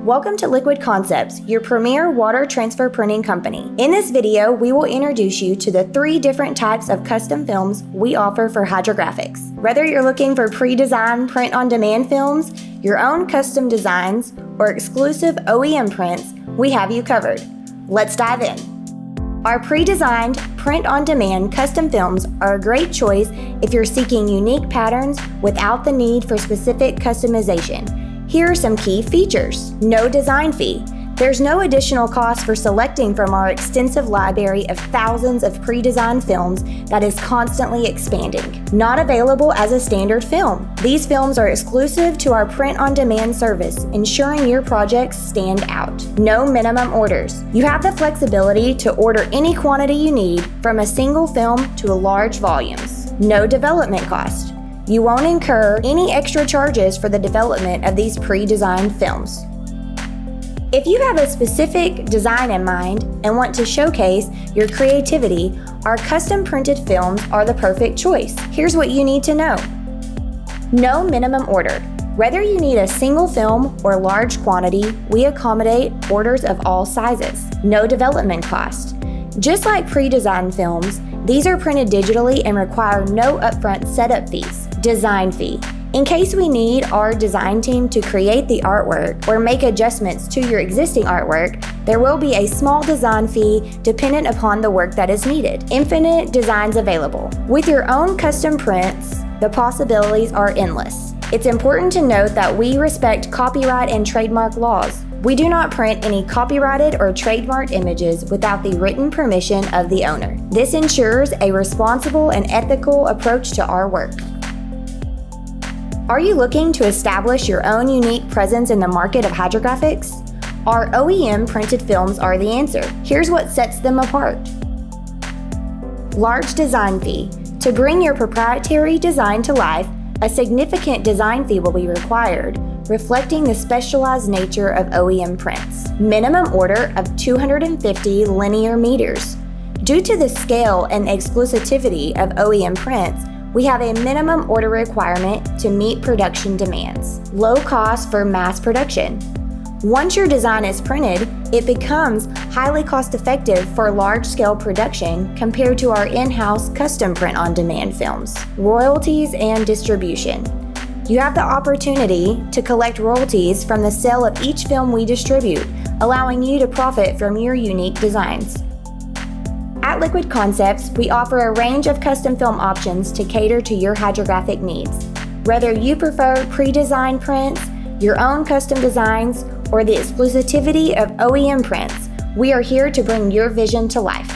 Welcome to Liquid Concepts, your premier water transfer printing company. In this video, we will introduce you to the 3 different types of custom films we offer for hydrographics. Whether you're looking for pre-designed print-on-demand films, your own custom designs, or exclusive OEM prints, we have you covered. Let's dive in. Our pre-designed, print-on-demand custom films are a great choice if you're seeking unique patterns without the need for specific customization. Here are some key features. No design fee. There's no additional cost for selecting from our extensive library of thousands of pre-designed films that is constantly expanding. Not available as a standard film. These films are exclusive to our print-on-demand service, ensuring your projects stand out. No minimum orders. You have the flexibility to order any quantity you need, from a single film to large volumes. No development cost. You won't incur any extra charges for the development of these pre-designed films. If you have a specific design in mind and want to showcase your creativity, our custom printed films are the perfect choice. Here's what you need to know. No minimum order. Whether you need a single film or large quantity, we accommodate orders of all sizes. No development cost. Just like pre-designed films, these are printed digitally and require no upfront setup fees. Design fee. In case we need our design team to create the artwork or make adjustments to your existing artwork, there will be a small design fee dependent upon the work that is needed. Infinite designs available. With your own custom prints, the possibilities are endless. It's important to note that we respect copyright and trademark laws. We do not print any copyrighted or trademarked images without the written permission of the owner. This ensures a responsible and ethical approach to our work. Are you looking to establish your own unique presence in the market of hydrographics? Our OEM printed films are the answer. Here's what sets them apart. Large design fee. To bring your proprietary design to life, a significant design fee will be required, reflecting the specialized nature of OEM prints. Minimum order of 250 linear meters. Due to the scale and exclusivity of OEM prints, we have a minimum order requirement to meet production demands. Low cost for mass production. Once your design is printed, it becomes highly cost-effective for large-scale production compared to our in-house custom print-on-demand films. Royalties and distribution. You have the opportunity to collect royalties from the sale of each film we distribute, allowing you to profit from your unique designs. At Liquid Concepts, we offer a range of custom film options to cater to your hydrographic needs. Whether you prefer pre-designed prints, your own custom designs, or the exclusivity of OEM prints, we are here to bring your vision to life.